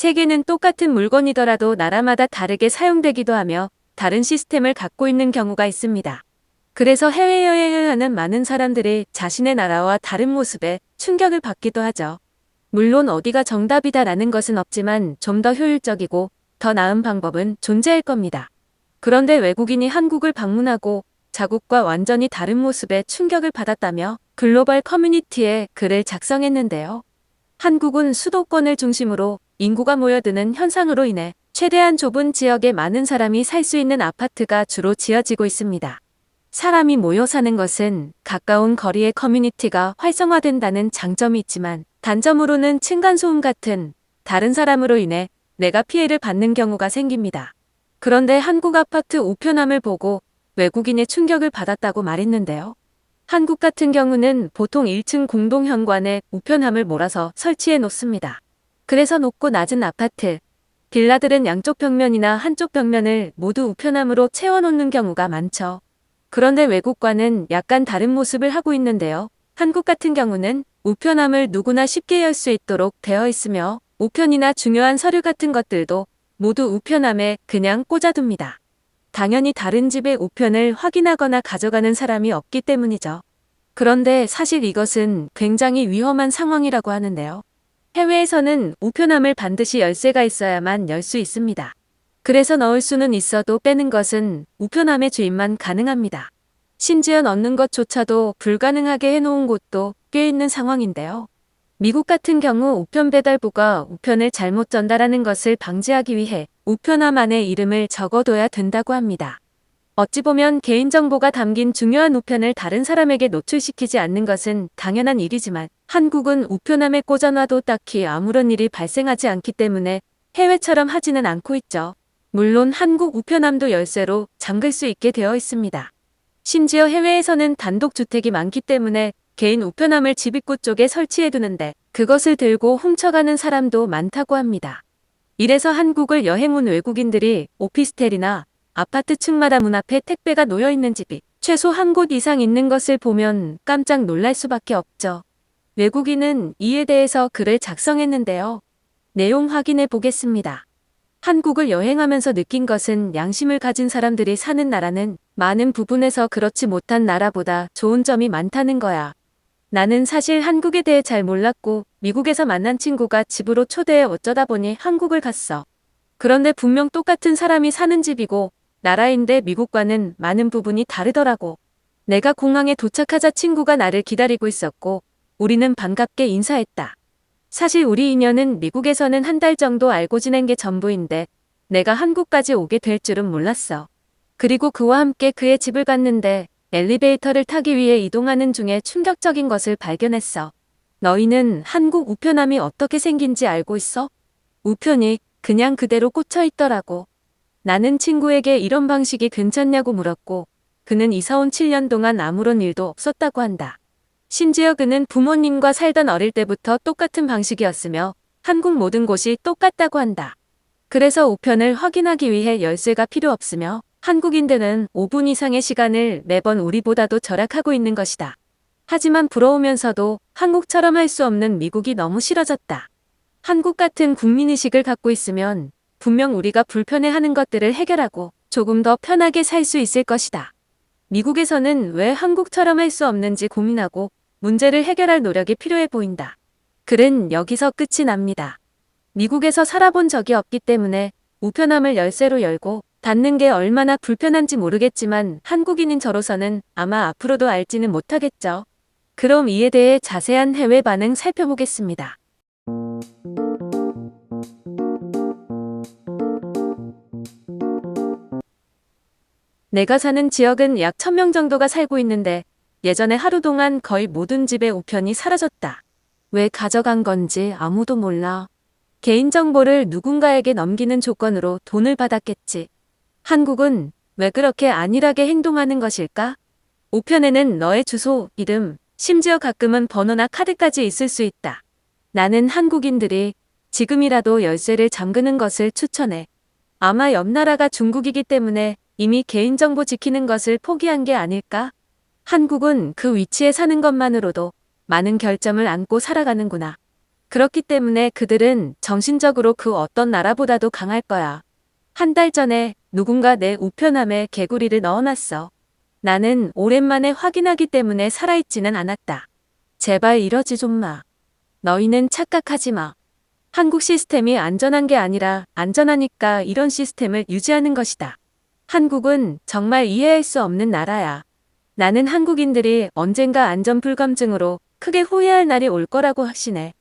세계는 똑같은 물건이더라도 나라마다 다르게 사용되기도 하며 다른 시스템을 갖고 있는 경우가 있습니다. 그래서 해외여행을 하는 많은 사람들이 자신의 나라와 다른 모습에 충격을 받기도 하죠. 물론 어디가 정답이다라는 것은 없지만 좀 더 효율적이고 더 나은 방법은 존재할 겁니다. 그런데 외국인이 한국을 방문하고 자국과 완전히 다른 모습에 충격을 받았다며 글로벌 커뮤니티에 글을 작성했는데요. 한국은 수도권을 중심으로 인구가 모여드는 현상으로 인해 최대한 좁은 지역에 많은 사람이 살 수 있는 아파트가 주로 지어지고 있습니다. 사람이 모여 사는 것은 가까운 거리의 커뮤니티가 활성화된다는 장점이 있지만 단점으로는 층간소음 같은 다른 사람으로 인해 내가 피해를 받는 경우가 생깁니다. 그런데 한국 아파트 우편함을 보고 외국인의 충격을 받았다고 말했는데요. 한국 같은 경우는 보통 1층 공동 현관에 우편함을 몰아서 설치해 놓습니다. 그래서 높고 낮은 아파트, 빌라들은 양쪽 벽면이나 한쪽 벽면을 모두 우편함으로 채워놓는 경우가 많죠. 그런데 외국과는 약간 다른 모습을 하고 있는데요. 한국 같은 경우는 우편함을 누구나 쉽게 열 수 있도록 되어 있으며 우편이나 중요한 서류 같은 것들도 모두 우편함에 그냥 꽂아둡니다. 당연히 다른 집의 우편을 확인하거나 가져가는 사람이 없기 때문이죠. 그런데 사실 이것은 굉장히 위험한 상황이라고 하는데요. 해외에서는 우편함을 반드시 열쇠가 있어야만 열 수 있습니다. 그래서 넣을 수는 있어도 빼는 것은 우편함의 주인만 가능합니다. 심지어 넣는 것조차도 불가능하게 해놓은 곳도 꽤 있는 상황인데요. 미국 같은 경우 우편 배달부가 우편을 잘못 전달하는 것을 방지하기 위해 우편함 안에 이름을 적어둬야 된다고 합니다. 어찌 보면 개인정보가 담긴 중요한 우편을 다른 사람에게 노출시키지 않는 것은 당연한 일이지만 한국은 우편함에 꽂아놔도 딱히 아무런 일이 발생하지 않기 때문에 해외처럼 하지는 않고 있죠. 물론 한국 우편함도 열쇠로 잠글 수 있게 되어 있습니다. 심지어 해외에서는 단독주택이 많기 때문에 개인 우편함을 집 입구 쪽에 설치해두는데 그것을 들고 훔쳐가는 사람도 많다고 합니다. 이래서 한국을 여행 온 외국인들이 오피스텔이나 아파트 층마다 문 앞에 택배가 놓여있는 집이 최소 한 곳 이상 있는 것을 보면 깜짝 놀랄 수밖에 없죠. 외국인은 이에 대해서 글을 작성했는데요. 내용 확인해 보겠습니다. 한국을 여행하면서 느낀 것은 양심을 가진 사람들이 사는 나라는 많은 부분에서 그렇지 못한 나라보다 좋은 점이 많다는 거야. 나는 사실 한국에 대해 잘 몰랐고 미국에서 만난 친구가 집으로 초대해 어쩌다 보니 한국을 갔어. 그런데 분명 똑같은 사람이 사는 집이고 나라인데 미국과는 많은 부분이 다르더라고. 내가 공항에 도착하자 친구가 나를 기다리고 있었고 우리는 반갑게 인사했다. 사실 우리 인연은 미국에서는 한 달 정도 알고 지낸 게 전부인데 내가 한국까지 오게 될 줄은 몰랐어. 그리고 그와 함께 그의 집을 갔는데 엘리베이터를 타기 위해 이동하는 중에 충격적인 것을 발견했어. 너희는 한국 우편함이 어떻게 생긴지 알고 있어? 우편이 그냥 그대로 꽂혀 있더라고. 나는 친구에게 이런 방식이 괜찮냐고 물었고 그는 이사 온 7년 동안 아무런 일도 없었다고 한다. 심지어 그는 부모님과 살던 어릴 때부터 똑같은 방식이었으며 한국 모든 곳이 똑같다고 한다. 그래서 우편을 확인하기 위해 열쇠가 필요 없으며 한국인들은 5분 이상의 시간을 매번 우리보다도 절약하고 있는 것이다. 하지만 부러우면서도 한국처럼 할 수 없는 미국이 너무 싫어졌다. 한국 같은 국민의식을 갖고 있으면 분명 우리가 불편해하는 것들을 해결하고 조금 더 편하게 살 수 있을 것이다. 미국에서는 왜 한국처럼 할 수 없는지 고민하고 문제를 해결할 노력이 필요해 보인다. 글은 여기서 끝이 납니다. 미국에서 살아본 적이 없기 때문에 우편함을 열쇠로 열고 닫는 게 얼마나 불편한지 모르겠지만 한국인인 저로서는 아마 앞으로도 알지는 못하겠죠. 그럼 이에 대해 자세한 해외 반응 살펴보겠습니다. 내가 사는 지역은 약 1000명 정도가 살고 있는데 예전에 하루 동안 거의 모든 집의 우편이 사라졌다. 왜 가져간 건지 아무도 몰라. 개인정보를 누군가에게 넘기는 조건으로 돈을 받았겠지. 한국은 왜 그렇게 안일하게 행동하는 것일까? 우편에는 너의 주소, 이름, 심지어 가끔은 번호나 카드까지 있을 수 있다. 나는 한국인들이 지금이라도 열쇠를 잠그는 것을 추천해. 아마 옆 나라가 중국이기 때문에 이미 개인정보 지키는 것을 포기한 게 아닐까? 한국은 그 위치에 사는 것만으로도 많은 결점을 안고 살아가는구나. 그렇기 때문에 그들은 정신적으로 그 어떤 나라보다도 강할 거야. 한 달 전에 누군가 내 우편함에 개구리를 넣어놨어. 나는 오랜만에 확인하기 때문에 살아있지는 않았다. 제발 이러지 좀 마. 너희는 착각하지 마. 한국 시스템이 안전한 게 아니라 안전하니까 이런 시스템을 유지하는 것이다. 한국은 정말 이해할 수 없는 나라야. 나는 한국인들이 언젠가 안전불감증으로 크게 후회할 날이 올 거라고 확신해.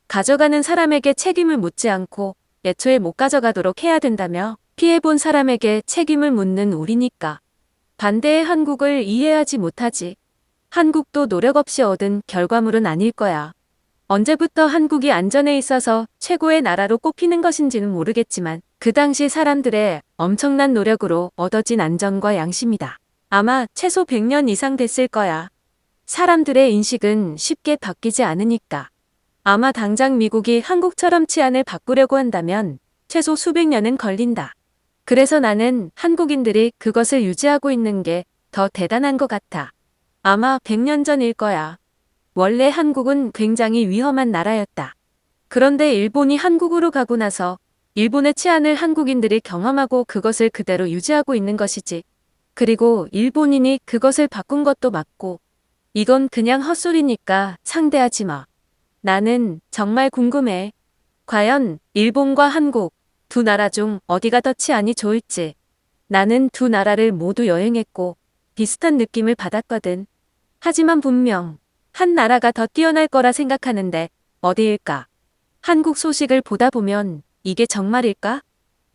가져가는 사람에게 책임을 묻지 않고 애초에 못 가져가도록 해야 된다며 피해본 사람에게 책임을 묻는 우리니까. 반대의 한국을 이해하지 못하지. 한국도 노력 없이 얻은 결과물은 아닐 거야. 언제부터 한국이 안전에 있어서 최고의 나라로 꼽히는 것인지는 모르겠지만 그 당시 사람들의 엄청난 노력으로 얻어진 안전과 양심이다. 아마 최소 100년 이상 됐을 거야. 사람들의 인식은 쉽게 바뀌지 않으니까. 아마 당장 미국이 한국처럼 치안을 바꾸려고 한다면 최소 수백 년은 걸린다. 그래서 나는 한국인들이 그것을 유지하고 있는 게 더 대단한 것 같아. 아마 100년 전일 거야. 원래 한국은 굉장히 위험한 나라였다. 그런데 일본이 한국으로 가고 나서 일본의 치안을 한국인들이 경험하고 그것을 그대로 유지하고 있는 것이지. 그리고 일본인이 그것을 바꾼 것도 맞고. 이건 그냥 헛소리니까 상대하지 마. 나는 정말 궁금해. 과연 일본과 한국 두 나라 중 어디가 더 치안이 좋을지. 나는 두 나라를 모두 여행했고 비슷한 느낌을 받았거든. 하지만 분명 한 나라가 더 뛰어날 거라 생각하는데 어디일까? 한국 소식을 보다 보면 이게 정말일까?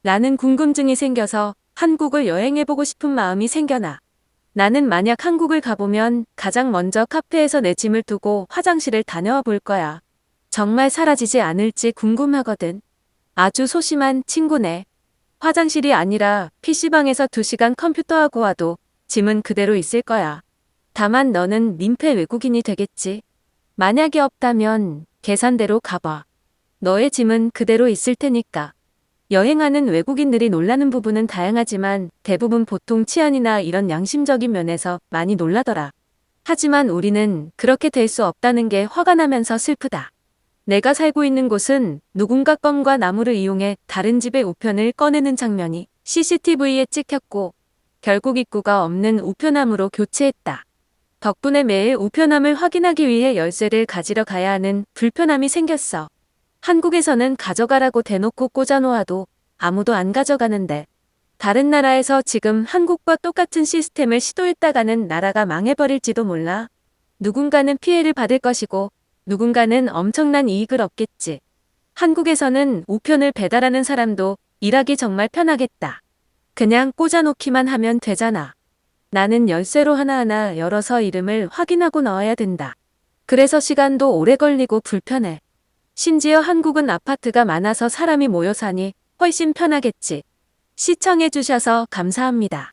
라는 궁금증이 생겨서 한국을 여행해보고 싶은 마음이 생겨나. 나는 만약 한국을 가보면 가장 먼저 카페에서 내 짐을 두고 화장실을 다녀와 볼 거야. 정말 사라지지 않을지 궁금하거든. 아주 소심한 친구네. 화장실이 아니라 PC방에서 2시간 컴퓨터하고 와도 짐은 그대로 있을 거야. 다만 너는 민폐 외국인이 되겠지. 만약에 없다면 계산대로 가봐. 너의 짐은 그대로 있을 테니까. 여행하는 외국인들이 놀라는 부분은 다양하지만 대부분 보통 치안이나 이런 양심적인 면에서 많이 놀라더라. 하지만 우리는 그렇게 될 수 없다는 게 화가 나면서 슬프다. 내가 살고 있는 곳은 누군가 껌과 나무를 이용해 다른 집의 우편을 꺼내는 장면이 CCTV에 찍혔고 결국 입구가 없는 우편함으로 교체했다. 덕분에 매일 우편함을 확인하기 위해 열쇠를 가지러 가야 하는 불편함이 생겼어. 한국에서는 가져가라고 대놓고 꽂아놓아도 아무도 안 가져가는데 다른 나라에서 지금 한국과 똑같은 시스템을 시도했다가는 나라가 망해버릴지도 몰라. 누군가는 피해를 받을 것이고 누군가는 엄청난 이익을 얻겠지. 한국에서는 우편을 배달하는 사람도 일하기 정말 편하겠다. 그냥 꽂아놓기만 하면 되잖아. 나는 열쇠로 하나하나 열어서 이름을 확인하고 넣어야 된다. 그래서 시간도 오래 걸리고 불편해. 심지어 한국은 아파트가 많아서 사람이 모여 사니 훨씬 편하겠지. 시청해주셔서 감사합니다.